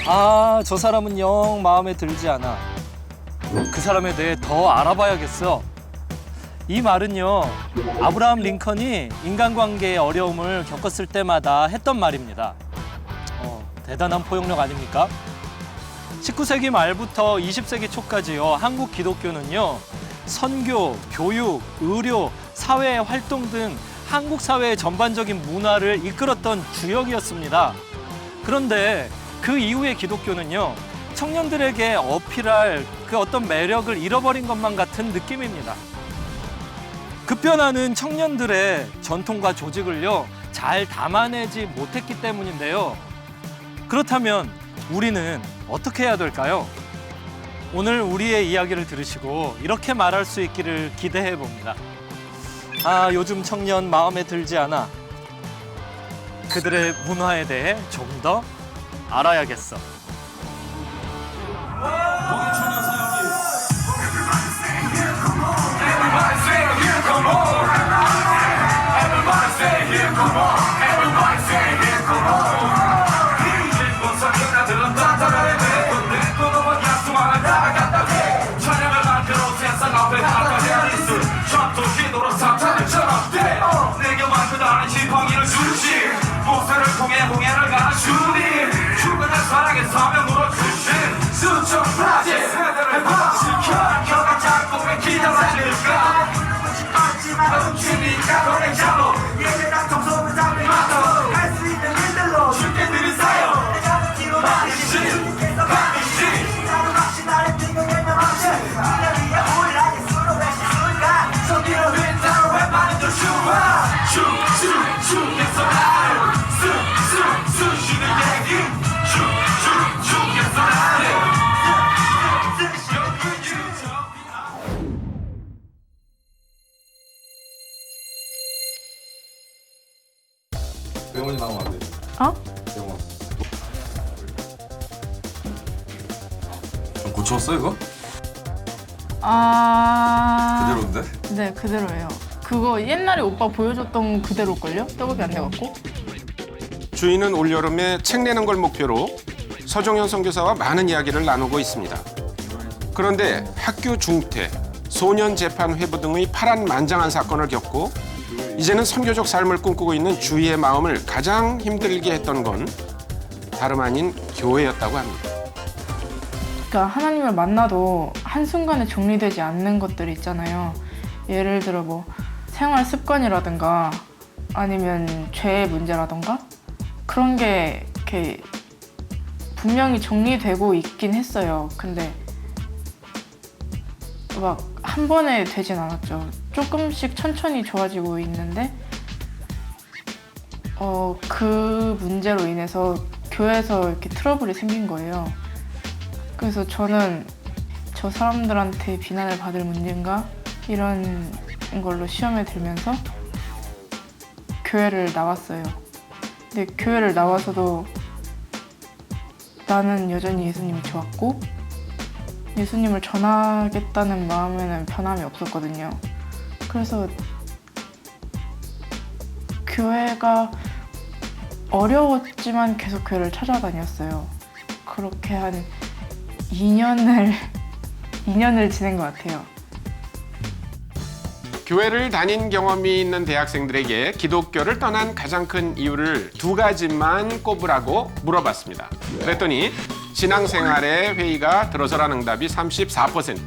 아, 저 사람은 영 마음에 들지 않아. 그 사람에 대해 더 알아봐야겠어. 이 말은요, 아브라함 링컨이 인간관계의 어려움을 겪었을 때마다 했던 말입니다. 대단한 포용력 아닙니까? 19세기 말부터 20세기 초까지요, 한국 기독교는요, 선교, 교육, 의료, 사회 활동 등 한국 사회의 전반적인 문화를 이끌었던 주역이었습니다. 그런데 그 이후의 기독교는요, 청년들에게 어필할 그 어떤 매력을 잃어버린 것만 같은 느낌입니다. 급변하는 청년들의 전통과 조직을요, 잘 담아내지 못했기 때문인데요. 그렇다면 우리는 어떻게 해야 될까요? 오늘 우리의 이야기를 들으시고 이렇게 말할 수 있기를 기대해 봅니다. 아, 요즘 청년 마음에 들지 않아. 그들의 문화에 대해 좀 더 알아야겠어. 병원이 나오면 안 돼. 어? 병원. 좀 고쳤어 이거? 그대로인데? 네, 그대로예요. 그거 옛날에 오빠 보여줬던 그대로걸요? 떡업이 안 돼갖고? 주인은 올여름에 책 내는 걸 목표로 서정현 선교사와 많은 이야기를 나누고 있습니다. 그런데 학교 중퇴, 소년 재판 회부 등의 파란만장한 사건을 겪고 이제는 선교적 삶을 꿈꾸고 있는 주희의 마음을 가장 힘들게 했던 건 다름 아닌 교회였다고 합니다. 그러니까 하나님을 만나도 한순간에 정리되지 않는 것들이 있잖아요. 예를 들어 뭐 생활 습관이라든가 아니면 죄의 문제라든가 그런 게 이렇게 분명히 정리되고 있긴 했어요. 근데 막 한 번에 되진 않았죠. 조금씩 천천히 좋아지고 있는데 그 문제로 인해서 교회에서 이렇게 트러블이 생긴 거예요. 그래서 저는 저 사람들한테 비난을 받을 문제인가? 이런 걸로 시험에 들면서 교회를 나왔어요. 근데 교회를 나와서도 나는 여전히 예수님이 좋았고 예수님을 전하겠다는 마음에는 변함이 없었거든요. 그래서 교회가 어려웠지만 계속 교회를 찾아다녔어요. 그렇게 한 2년을 지낸 것 같아요. 교회를 다닌 경험이 있는 대학생들에게 기독교를 떠난 가장 큰 이유를 두 가지만 꼽으라고 물어봤습니다. 그랬더니 신앙생활에 회의가 들어서라는 응답이 34%,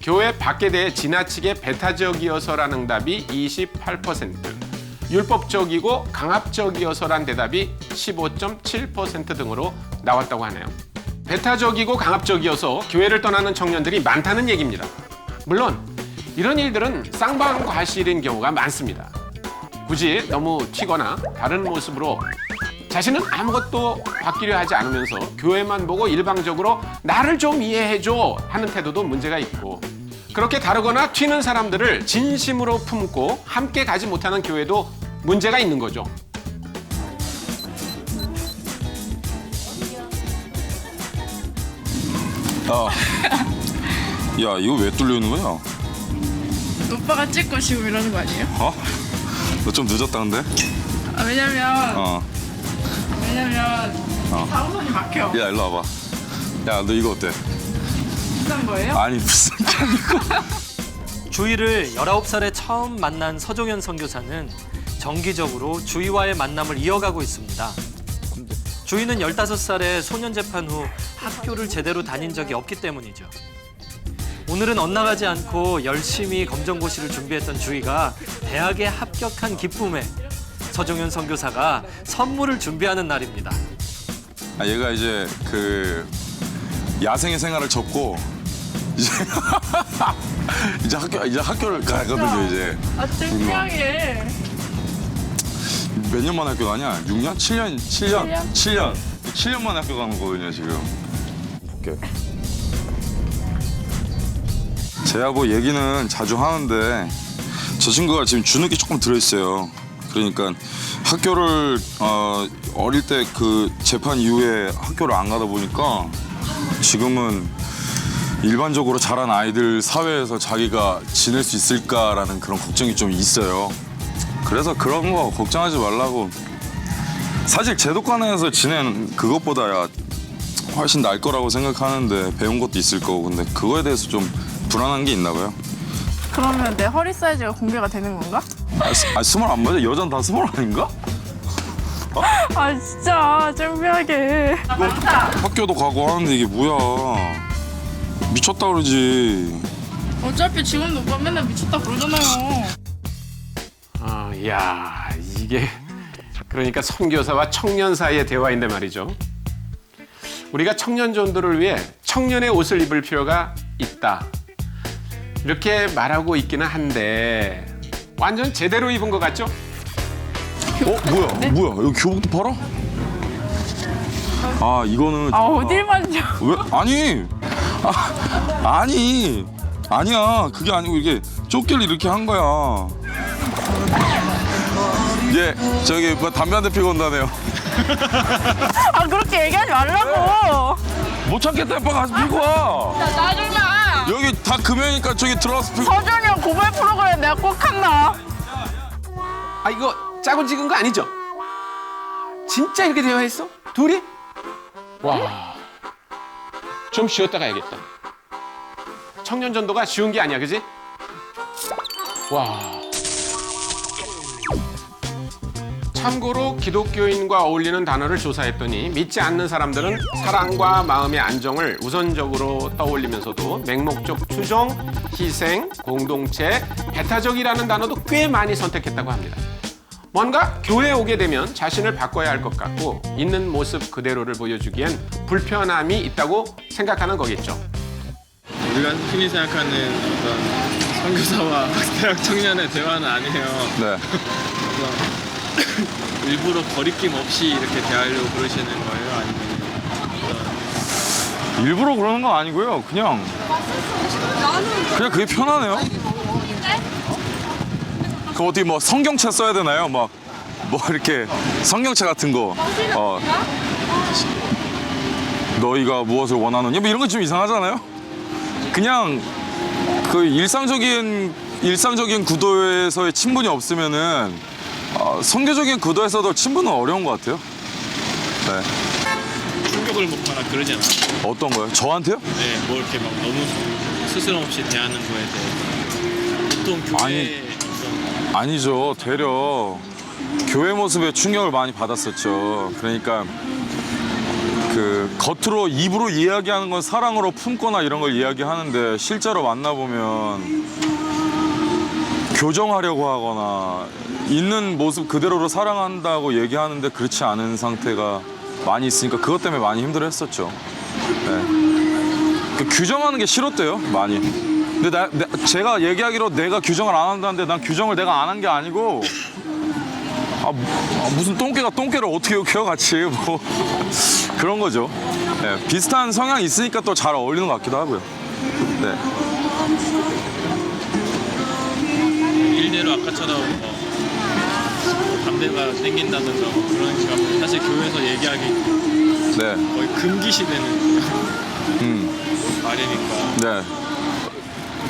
교회 밖에 대해 지나치게 배타적이어서라는 응답이 28%, 율법적이고 강압적이어서란 대답이 15.7% 등으로 나왔다고 하네요. 배타적이고 강압적이어서 교회를 떠나는 청년들이 많다는 얘기입니다. 물론 이런 일들은 쌍방과실인 경우가 많습니다. 굳이 너무 튀거나 다른 모습으로 자신은 아무것도 바뀌려 하지 않으면서 교회만 보고 일방적으로 나를 좀 이해해줘 하는 태도도 문제가 있고, 그렇게 다르거나 튀는 사람들을 진심으로 품고 함께 가지 못하는 교회도 문제가 있는 거죠. 야, 이거 왜 뚫려 있는 거야? 오빠가 찍고 지금 이러는 거 아니에요? 어? 너 좀 늦었다는데? 왜냐면 어. 사무선이 막혀. 야, 일로 와봐. 야, 너 이거 어때? 비싼 거예요? 아니, 비싼 게 아니고. 주희를 19살에 처음 만난 서종현 선교사는 정기적으로 주희와의 만남을 이어가고 있습니다. 주희는 15살에 소년 재판 후 학교를 제대로 다닌 적이 없기 때문이죠. 오늘은 엇나가지 않고 열심히 검정고시를 준비했던 주희가 대학에 합격한 기쁨에 서종현 선교사가 선물을 준비하는 날입니다. 아, 얘가 이제 그 야생의 생활을 접고 이제 이제 학교를 가거든요. 이제 아, 창피하게. 몇 년 만에 학교 가냐? 6년? 7년 만에 학교 가는 거거든요, 지금. 볼게. 제가 뭐 얘기는 자주 하는데 저 친구가 지금 주눅이 조금 들어있어요. 그러니까 학교를 어릴 때 그 재판 이후에 학교를 안 가다 보니까 지금은 일반적으로 자란 아이들 사회에서 자기가 지낼 수 있을까라는 그런 걱정이 좀 있어요. 그래서 그런 거 걱정하지 말라고. 사실 제도관에서 지낸 그것보다야 훨씬 나을 거라고 생각하는데 배운 것도 있을 거고 근데 그거에 대해서 좀 불안한 게 있나 봐요. 그러면 내 허리 사이즈가 공개가 되는 건가? 스몰 안 맞아? 여자는 다 스몰 아닌가? 아, 진짜 창피하게. 학교도 가고 하는데 이게 뭐야. 미쳤다 그러지. 어차피 지금도 오빠 맨날 미쳤다 그러잖아요. 야, 이게 그러니까 선교사와 청년 사이의 대화인데 말이죠. 우리가 청년 전도를 위해 청년의 옷을 입을 필요가 있다. 이렇게 말하고 있기는 한데 완전 제대로 입은 것 같죠? 뭐야 여기 교복도 팔아? 아 이거는 아, 어딜 만져. 왜? 아니야 그게 아니고 이게 조끼를 이렇게 한 거야. 예 저기 뭐 담배 한 대 피고 온다네요. 아, 그렇게 얘기하지 말라고. 못 참겠다 오빠 가서 피고 와. 짜증나. 여기 다 금연이니까 저기 들어가서 피고. 서준이 형 고발 프로그램 내가 꼭 한다. 아, 이거 짜고 찍은 거 아니죠? 진짜 이렇게 대화했어? 둘이? 와, 좀 쉬었다 가야겠다. 청년 전도가 쉬운 게 아니야, 그지? 와. 참고로 기독교인과 어울리는 단어를 조사했더니 믿지 않는 사람들은 사랑과 마음의 안정을 우선적으로 떠올리면서도 맹목적 추종, 희생, 공동체, 배타적이라는 단어도 꽤 많이 선택했다고 합니다. 뭔가 교회에 오게 되면 자신을 바꿔야 할 것 같고 있는 모습 그대로를 보여주기엔 불편함이 있다고 생각하는 거겠죠. 우리가 흔히 생각하는 어떤 선교사와 대학 청년의 대화는 아니에요. 네. 그래서 일부러 거리낌 없이 이렇게 대하려고 그러시는 거예요? 아니면 일부러 그러는 건 아니고요. 그냥 그게 편하네요. 그 어떻게 뭐 성경책 써야 되나요? 뭐 이렇게 성경책 같은 거. 너희가 무엇을 원하느냐? 뭐 이런 거 좀 이상하잖아요. 그냥 그 일상적인 구도에서의 친분이 없으면은 성교적인 구도에서도 친분은 어려운 것 같아요. 네. 충격을 먹거나 그러지 않아요? 어떤 거요? 저한테요? 네, 뭐 이렇게 막 너무 스스럼 없이 대하는 거에 대해서 보통 교회에 아니죠. 되려 교회 모습에 충격을 많이 받았었죠. 그러니까 그 겉으로 입으로 이야기하는 건 사랑으로 품거나 이런 걸 이야기하는데 실제로 만나보면 교정하려고 하거나 있는 모습 그대로로 사랑한다고 얘기하는데 그렇지 않은 상태가 많이 있으니까 그것 때문에 많이 힘들어했었죠. 네. 그 규정하는 게 싫었대요, 많이. 근데 제가 얘기하기로 내가 규정을 안 한다는데 난 규정을 내가 안 한 게 아니고 무슨 똥개가 똥개를 어떻게 욕해요, 같이. 뭐 그런 거죠. 네. 비슷한 성향이 있으니까 또 잘 어울리는 것 같기도 하고요. 네. 일대로 아까처럼 뭐 담배가 땡긴다든가 뭐 그런 거 사실 교회에서 얘기하기 네. 거의 금기시되는 말이니까. 네.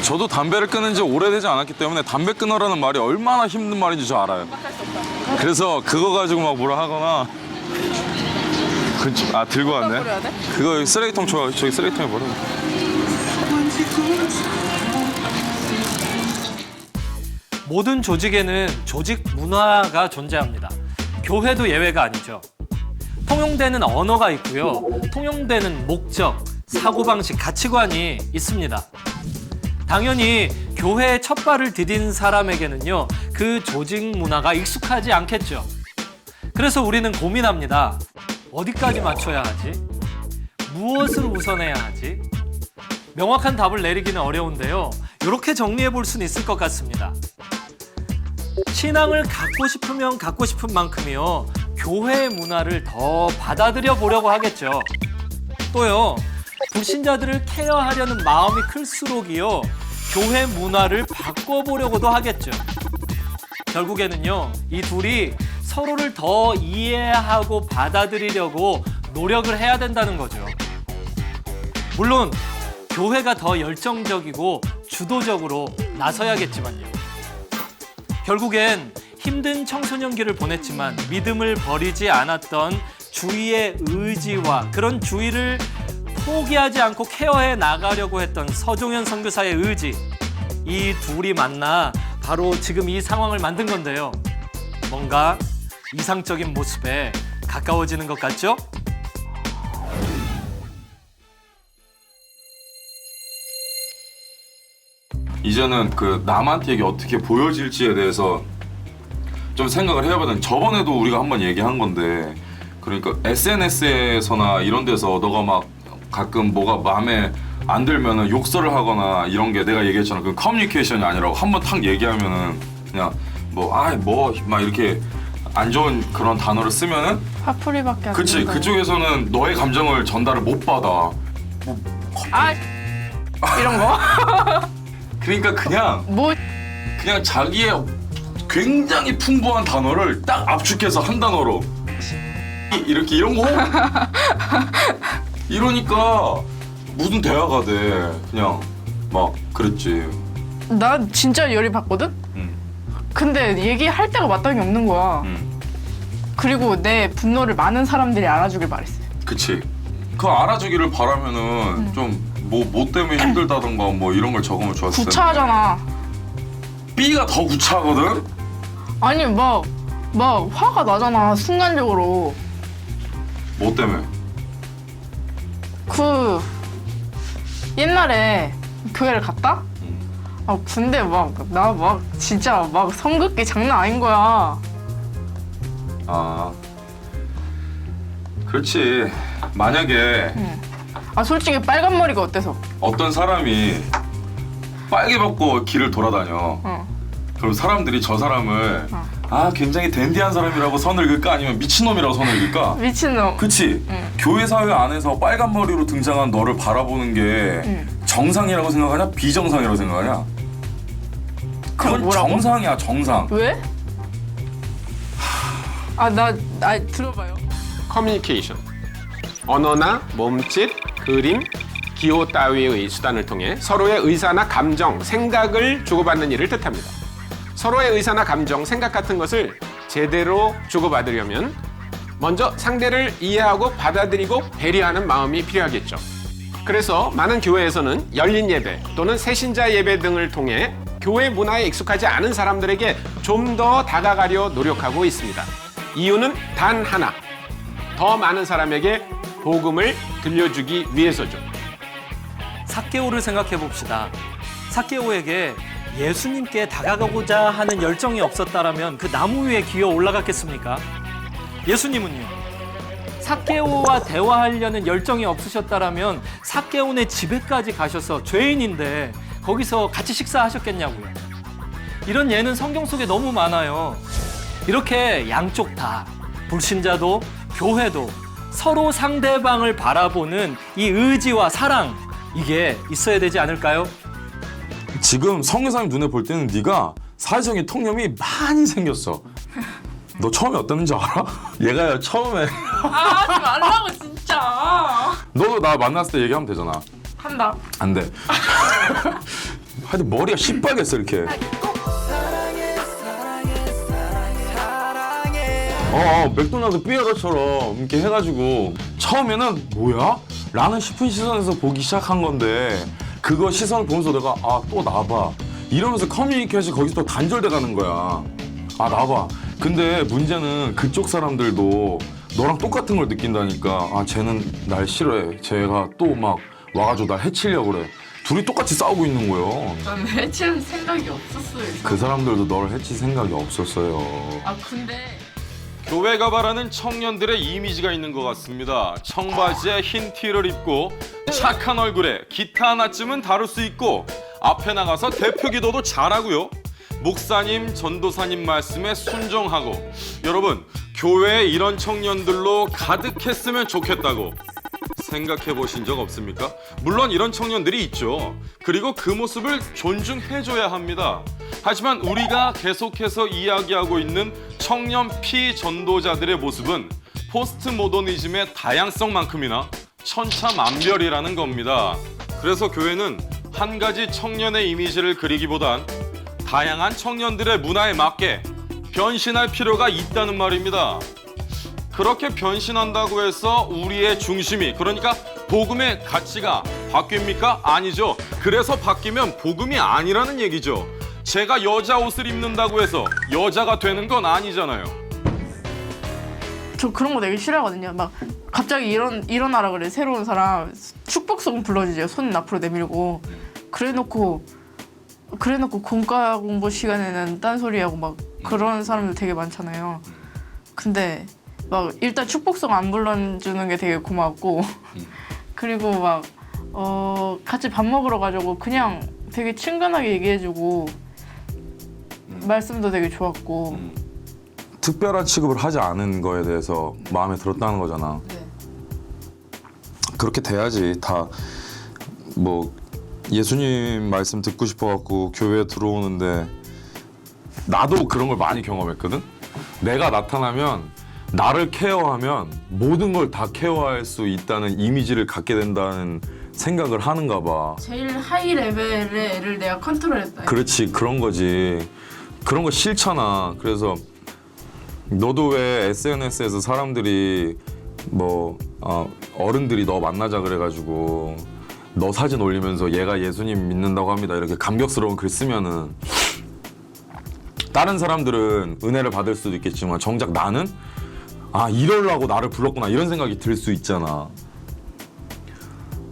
저도 담배를 끊은 지 오래되지 않았기 때문에 담배 끊으라는 말이 얼마나 힘든 말인지 저 알아요. 그래서 그거 가지고 막 뭐라 하거나 아 들고 왔네. 버려야 돼? 그거 쓰레기통 저기 쓰레기통에 버려. 모든 조직에는 조직 문화가 존재합니다. 교회도 예외가 아니죠. 통용되는 언어가 있고요. 통용되는 목적, 사고방식, 가치관이 있습니다. 당연히 교회에 첫 발을 디딘 사람에게는요, 그 조직 문화가 익숙하지 않겠죠. 그래서 우리는 고민합니다. 어디까지 맞춰야 하지? 무엇을 우선해야 하지? 명확한 답을 내리기는 어려운데요. 이렇게 정리해 볼 수는 있을 것 같습니다. 신앙을 갖고 싶으면 갖고 싶은 만큼이요, 교회의 문화를 더 받아들여 보려고 하겠죠. 또요, 불신자들을 케어하려는 마음이 클수록이요, 교회 문화를 바꿔보려고도 하겠죠. 결국에는요, 이 둘이 서로를 더 이해하고 받아들이려고 노력을 해야 된다는 거죠. 물론 교회가 더 열정적이고 주도적으로 나서야겠지만요. 결국엔 힘든 청소년기를 보냈지만 믿음을 버리지 않았던 주위의 의지와 그런 주위를 포기하지 않고 케어해 나가려고 했던 서종현 선교사의 의지, 이 둘이 만나 바로 지금 이 상황을 만든 건데요. 뭔가 이상적인 모습에 가까워지는 것 같죠? 이제는 그 남한테 이게 어떻게 보여질지에 대해서 좀 생각을 해야 되는. 저번에도 우리가 한번 얘기한 건데, 그러니까 SNS에서나 이런 데서 너가 막 가끔 뭐가 마음에 안 들면은 욕설을 하거나 이런 게 내가 얘기했잖아. 그 커뮤니케이션이 아니라고 한번 탁 얘기하면은 그냥 막 이렇게 안 좋은 그런 단어를 쓰면은 화풀이밖에 안 그치, 된다. 그쪽에서는 너의 감정을 전달을 못 받아. 아 이런 거? 그러니까 그냥 자기의 굉장히 풍부한 단어를 딱 압축해서 한 단어로 이렇게 이런 거 이러니까 무슨 대화가 돼. 그냥 막 그랬지. 나 진짜 열이 받거든? 근데 얘기할 데가 마땅히 없는 거야. 그리고 내 분노를 많은 사람들이 알아주길 바랬어. 그치. 그 알아주기를 바라면은 좀 뭐 때문에 힘들다던가 뭐 이런 걸 적으면 좋았을 텐데. 구차하잖아. B가 더 구차하거든? 아니 막 화가 나잖아 순간적으로. 뭐 때문에? 그 옛날에 교회를 갔다? 아 근데 나 진짜 막 성급기 장난 아닌 거야. 아 그렇지. 만약에 아 솔직히 빨간 머리가 어때서? 어떤 사람이 빨개 벗고 길을 돌아다녀. 그럼 사람들이 저 사람을 아 굉장히 댄디한 사람이라고 선을 그을까 아니면 미친놈이라고 선을 그을까? 미친놈. 그치? 교회 사회 안에서 빨간 머리로 등장한 너를 바라보는 게 정상이라고 생각하냐? 비정상이라고 생각하냐? 그건 뭐라고? 정상이야, 정상. 왜? 나 들어봐요. 커뮤니케이션. 언어나 몸짓, 그림, 기호 따위의 수단을 통해 서로의 의사나 감정, 생각을 주고받는 일을 뜻합니다. 서로의 의사나 감정, 생각 같은 것을 제대로 주고받으려면 먼저 상대를 이해하고 받아들이고 배려하는 마음이 필요하겠죠. 그래서 많은 교회에서는 열린 예배 또는 새신자 예배 등을 통해 교회 문화에 익숙하지 않은 사람들에게 좀 더 다가가려 노력하고 있습니다. 이유는 단 하나, 더 많은 사람에게 복음을 들려주기 위해서죠. 삭개오를 생각해 봅시다. 삭개오에게 예수님께 다가가고자 하는 열정이 없었다라면 그 나무 위에 기어 올라갔겠습니까? 예수님은요? 삭개오와 대화하려는 열정이 없으셨다라면 삭개오네 집에까지 가셔서 죄인인데 거기서 같이 식사하셨겠냐고요. 이런 예는 성경 속에 너무 많아요. 이렇게 양쪽 다, 불신자도 교회도 서로 상대방을 바라보는 이 의지와 사랑, 이게 있어야 되지 않을까요? 지금 성교사님 눈에 볼 때는 네가 사회적인 통념이 많이 생겼어. 너 처음에 어땠는지 알아? 얘가요 처음에 하지 말라고 진짜. 너도 나 만났을 때 얘기하면 되잖아. 한다. 안 돼. 하여튼 머리가 시뻘겠어 이렇게. 맥도날드 삐어러처럼 이렇게 해가지고 처음에는 뭐야? 라는 싶은 시선에서 보기 시작한 건데 그거 시선을 보면서 내가 아 또 나봐 이러면서 커뮤니케이션이 거기서 또 단절돼 가는 거야. 아 나봐. 근데 문제는 그쪽 사람들도 너랑 똑같은 걸 느낀다니까. 아 쟤는 날 싫어해. 쟤가 또 막 와가지고 날 해치려고 그래. 둘이 똑같이 싸우고 있는 거예요. 저는 해칠 생각이 없었어요. 그 사람들도 너를 해칠 생각이 없었어요. 아 근데 교회가 바라는 청년들의 이미지가 있는 것 같습니다. 청바지에 흰 티를 입고 착한 얼굴에 기타 하나쯤은 다룰 수 있고 앞에 나가서 대표 기도도 잘하고요. 목사님, 전도사님 말씀에 순종하고 여러분 교회에 이런 청년들로 가득했으면 좋겠다고 생각해 보신 적 없습니까? 물론 이런 청년들이 있죠. 그리고 그 모습을 존중해줘야 합니다. 하지만 우리가 계속해서 이야기하고 있는 청년 피전도자들의 모습은 포스트 모더니즘의 다양성만큼이나 천차만별이라는 겁니다. 그래서 교회는 한 가지 청년의 이미지를 그리기보단 다양한 청년들의 문화에 맞게 변신할 필요가 있다는 말입니다. 그렇게 변신한다고 해서 우리의 중심이, 그러니까 복음의 가치가 바뀝니까? 아니죠. 그래서 바뀌면 복음이 아니라는 얘기죠. 제가 여자 옷을 입는다고 해서 여자가 되는 건 아니잖아요. 저 그런 거 되게 싫어하거든요. 막 갑자기 일어나라 그래. 새로운 사람 축복송 불러주세요. 손 앞으로 내밀고 그래놓고 공과 공부 시간에는 딴소리하고 막 그런 사람들 되게 많잖아요. 근데 막 일단 축복송 안 불러주는 게 되게 고맙고 그리고 막 같이 밥 먹으러 가자고 그냥 되게 친근하게 얘기해주고 말씀도 되게 좋았고 특별한 취급을 하지 않은 거에 대해서 마음에 들었다는 거잖아. 네. 그렇게 돼야지. 다 뭐 예수님 말씀 듣고 싶어갖고 교회에 들어오는데 나도 그런 걸 많이 경험했거든. 내가 나타나면 나를 케어하면 모든 걸 다 케어할 수 있다는 이미지를 갖게 된다는 생각을 하는가 봐. 제일 하이 레벨의 애를 내가 컨트롤했다. 그렇지, 그런 거지. 그런 거 싫잖아. 그래서 너도 왜 SNS에서 사람들이 뭐 어른들이 너 만나자 그래가지고 너 사진 올리면서 얘가 예수님 믿는다고 합니다 이렇게 감격스러운 글 쓰면은 다른 사람들은 은혜를 받을 수도 있겠지만 정작 나는 아 이러려고 나를 불렀구나 이런 생각이 들 수 있잖아.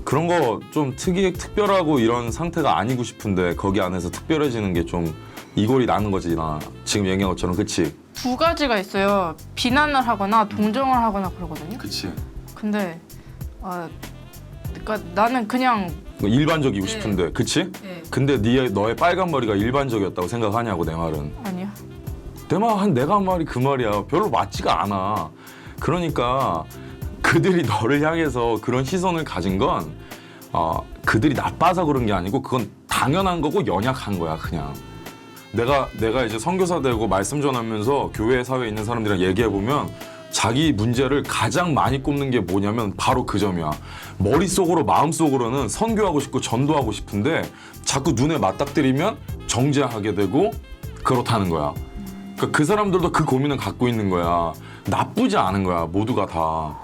그런 거 좀 특별하고 이런 상태가 아니고 싶은데 거기 안에서 특별해지는 게 좀 이골이 나는 거지. 나 지금 얘기한 것처럼. 그치? 두 가지가 있어요. 비난을 하거나 동정을 하거나 그러거든요. 그치. 근데 그러니까 나는 그냥 일반적이고 싶은데 그치? 네. 근데 너의 빨간 머리가 일반적이었다고 생각하냐고. 내 말은 아니요. 내가 한 말이 그 말이야. 별로 맞지가 않아. 그러니까 그들이 너를 향해서 그런 시선을 가진 건 그들이 나빠서 그런 게 아니고 그건 당연한 거고 연약한 거야 그냥. 내가 이제 선교사 되고 말씀 전하면서 교회 사회에 있는 사람들이랑 얘기해 보면 자기 문제를 가장 많이 꼽는 게 뭐냐면 바로 그 점이야. 머릿속으로 마음속으로는 선교하고 싶고 전도하고 싶은데 자꾸 눈에 맞닥뜨리면 정죄하게 되고 그렇다는 거야. 그러니까 그 사람들도 그 고민을 갖고 있는 거야. 나쁘지 않은 거야 모두가 다.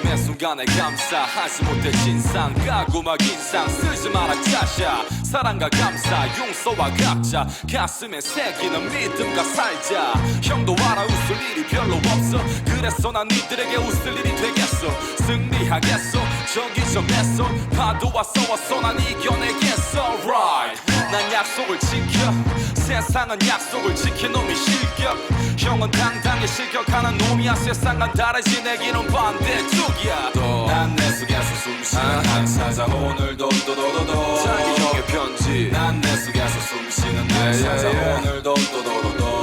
매 순간에 감사하지 못해 진상 까고막 인상 쓰지 마라 짜샤 사랑과 감사 용서와 각자 가슴에 새기는 믿음과 살자 형도 알아 웃을 일이 별로 없어 그래서 난 니들에게 웃을 일이 되겠어 승리하겠어 저기 저 맷손 파도와 싸웠어 난 이겨내겠어 right 난 약속을 지켜 세상은 약속을 지킨 놈이 실격 형은 당당히 실격하는 놈이야 세상은 다르지 내기는 반대쪽이야 난 내 속에서 숨쉬는 날 찾아 오늘도 또도도도 자기 형의 편지 난 내 속에서 숨쉬는 날 찾아 오늘도 또도도도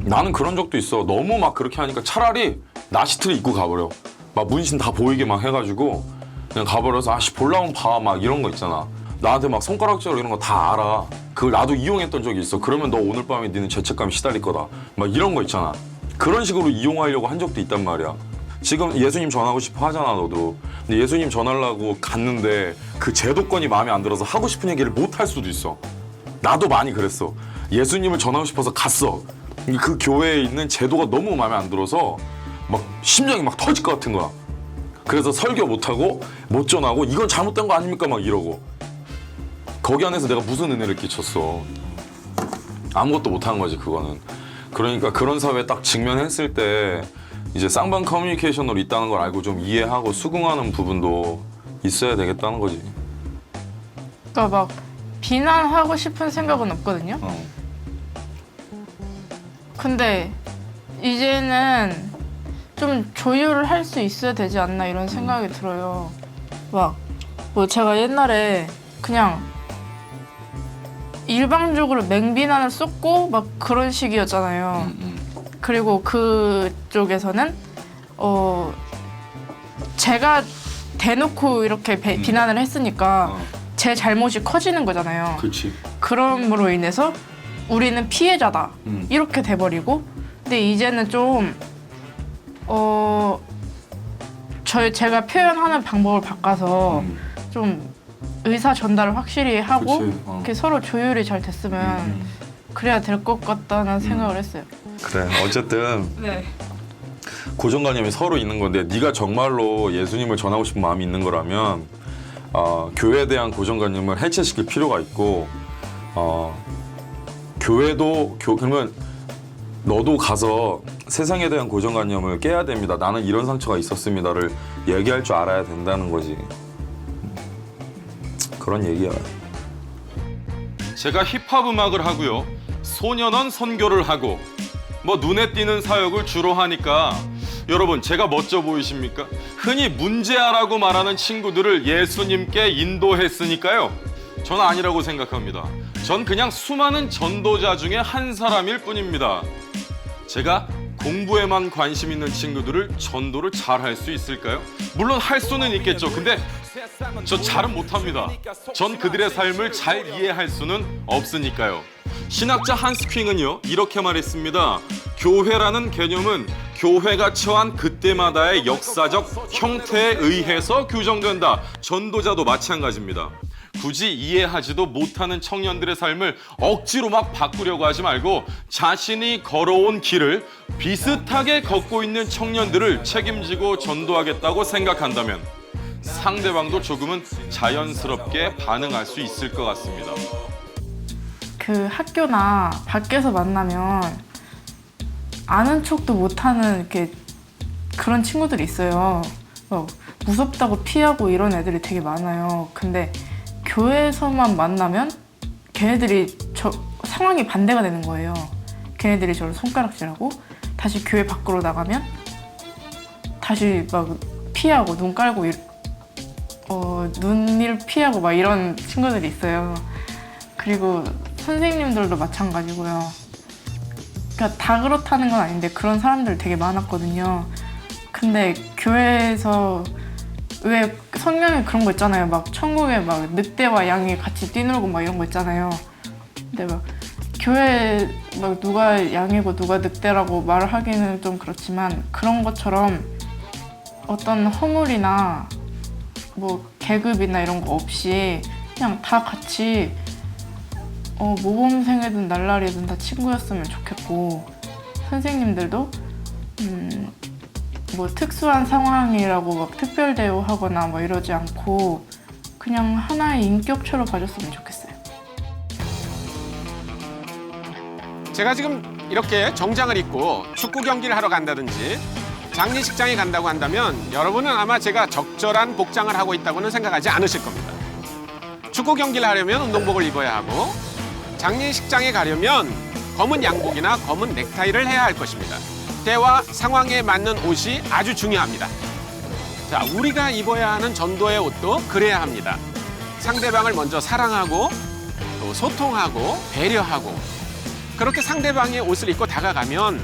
나는 그런 적도 있어. 너무 막 그렇게 하니까 차라리 나시트를 입고 가버려. 막 문신 다 보이게 막 해가지고 그냥 가버려서 아씨 볼라면 봐 막 이런 거 있잖아. 나한테 막 손가락질 이런 거 다 알아. 그걸 나도 이용했던 적이 있어. 그러면 너 오늘 밤에 니는 죄책감이 시달릴 거다. 막 이런 거 있잖아. 그런 식으로 이용하려고 한 적도 있단 말이야. 지금 예수님 전하고 싶어 하잖아 너도. 근데 예수님 전하려고 갔는데 그 제도권이 마음에 안 들어서 하고 싶은 얘기를 못 할 수도 있어. 나도 많이 그랬어. 예수님을 전하고 싶어서 갔어. 그 교회에 있는 제도가 너무 마음에 안 들어서 막 심장이 막 터질 것 같은 거야. 그래서 설교 못하고 못 전하고 이건 잘못된 거 아닙니까 막 이러고. 거기 안에서 내가 무슨 은혜를 끼쳤어. 아무것도 못하는 거지 그거는. 그러니까 그런 사회에 딱 직면했을 때 이제 쌍방 커뮤니케이션으로 있다는 걸 알고 좀 이해하고 수긍하는 부분도 있어야 되겠다는 거지. 그러니까 막 비난하고 싶은 생각은 없거든요. 근데 이제는 좀 조율을 할 수 있어야 되지 않나 이런 생각이 들어요. 막 뭐 제가 옛날에 그냥 일방적으로 맹비난을 쏟고 막 그런 식이었잖아요. 그리고 그쪽에서는 제가 대놓고 이렇게 비난을 했으니까 제 잘못이 커지는 거잖아요. 그렇지. 그럼으로 인해서 우리는 피해자다 이렇게 돼버리고, 근데 이제는 좀 제가 표현하는 방법을 바꿔서 좀 의사 전달을 확실히 하고 그치, 이렇게 서로 조율이 잘 됐으면 그래야 될 것 같다는 생각을 했어요. 그래 어쨌든 네. 고정관념이 서로 있는 건데 네가 정말로 예수님을 전하고 싶은 마음이 있는 거라면 교회에 대한 고정관념을 해체시킬 필요가 있고 교회도 그러면 너도 가서 세상에 대한 고정관념을 깨야 됩니다. 나는 이런 상처가 있었습니다를 얘기할 줄 알아야 된다는 거지. 그런 얘기야. 제가 힙합 음악을 하고요. 소년원 선교를 하고 뭐 눈에 띄는 사역을 주로 하니까 여러분 제가 멋져 보이십니까? 흔히 문제아라고 말하는 친구들을 예수님께 인도했으니까요. 전 아니라고 생각합니다. 전 그냥 수많은 전도자 중에 한 사람일 뿐입니다. 제가 공부에만 관심 있는 친구들을 전도를 잘 할 수 있을까요? 물론 할 수는 있겠죠. 근데 저 잘은 못합니다. 전 그들의 삶을 잘 이해할 수는 없으니까요. 신학자 한스 킹은요 이렇게 말했습니다. 교회라는 개념은 교회가 처한 그때마다의 역사적 형태에 의해서 규정된다. 전도자도 마찬가지입니다. 굳이 이해하지도 못하는 청년들의 삶을 억지로 막 바꾸려고 하지 말고 자신이 걸어온 길을 비슷하게 걷고 있는 청년들을 책임지고 전도하겠다고 생각한다면 상대방도 조금은 자연스럽게 반응할 수 있을 것 같습니다. 그 학교나 밖에서 만나면 아는 척도 못하는 이렇게 그런 친구들이 있어요. 무섭다고 피하고 이런 애들이 되게 많아요. 근데 교회에서만 만나면 걔네들이 상황이 반대가 되는 거예요. 걔네들이 저를 손가락질하고 다시 교회 밖으로 나가면 다시 막 피하고 눈 깔고 눈을 피하고 막 이런 친구들이 있어요. 그리고 선생님들도 마찬가지고요. 그러니까 다 그렇다는 건 아닌데 그런 사람들 되게 많았거든요. 근데 교회에서 왜 성경에 그런 거 있잖아요. 막 천국에 막 늑대와 양이 같이 뛰놀고 막 이런 거 있잖아요. 근데 막 교회에 막 누가 양이고 누가 늑대라고 말을 하기는 좀 그렇지만 그런 것처럼 어떤 허물이나 뭐 계급이나 이런 거 없이 그냥 다 같이 모범생이든 날라리든 다 친구였으면 좋겠고, 선생님들도 뭐 특수한 상황이라고 막 특별 대우하거나 뭐 이러지 않고 그냥 하나의 인격체로 봐줬으면 좋겠어요. 제가 지금 이렇게 정장을 입고 축구 경기를 하러 간다든지 장례식장에 간다고 한다면 여러분은 아마 제가 적절한 복장을 하고 있다고는 생각하지 않으실 겁니다. 축구 경기를 하려면 운동복을 입어야 하고 장례식장에 가려면 검은 양복이나 검은 넥타이를 해야 할 것입니다. 때와 상황에 맞는 옷이 아주 중요합니다. 자, 우리가 입어야 하는 전도의 옷도 그래야 합니다. 상대방을 먼저 사랑하고 또 소통하고 배려하고 그렇게 상대방의 옷을 입고 다가가면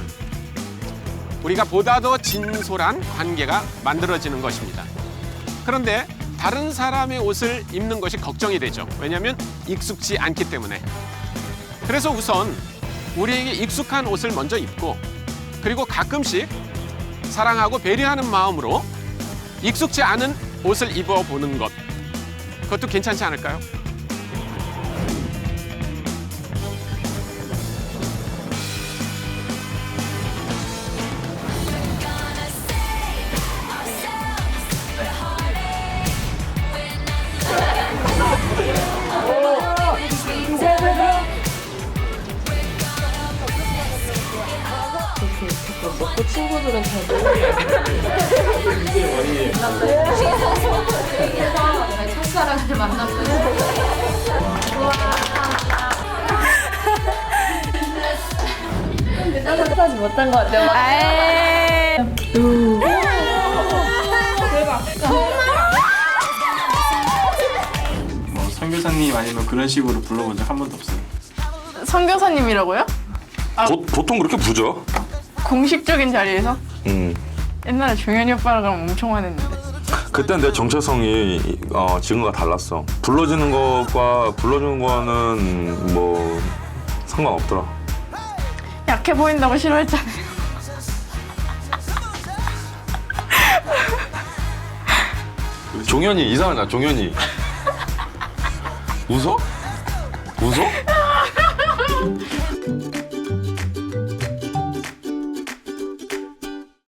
우리가 보다 더 진솔한 관계가 만들어지는 것입니다. 그런데 다른 사람의 옷을 입는 것이 걱정이 되죠. 왜냐하면 익숙지 않기 때문에. 그래서 우선 우리에게 익숙한 옷을 먼저 입고 그리고 가끔씩 사랑하고 배려하는 마음으로 익숙지 않은 옷을 입어보는 것, 그것도 괜찮지 않을까요? 이름으로는 잘 모르겠어요. 첫사랑을 만났어요. 따뜻하지 못한 것 같아요. 선교사님 아니면 그런 식으로 불러본 적 한 번도 없어요. 선교사님이라고요? 보통 그렇게 부죠. 공식적인 자리에서? 옛날에 종현이 오빠랑 엄청 화냈는데. 그때 내 정체성이 지금과 달랐어. 불러주는 것과 불러주는 거는 뭐 상관없더라. 약해 보인다고 싫어했잖아요. 종현이 이상하다. 종현이 웃어? 웃어?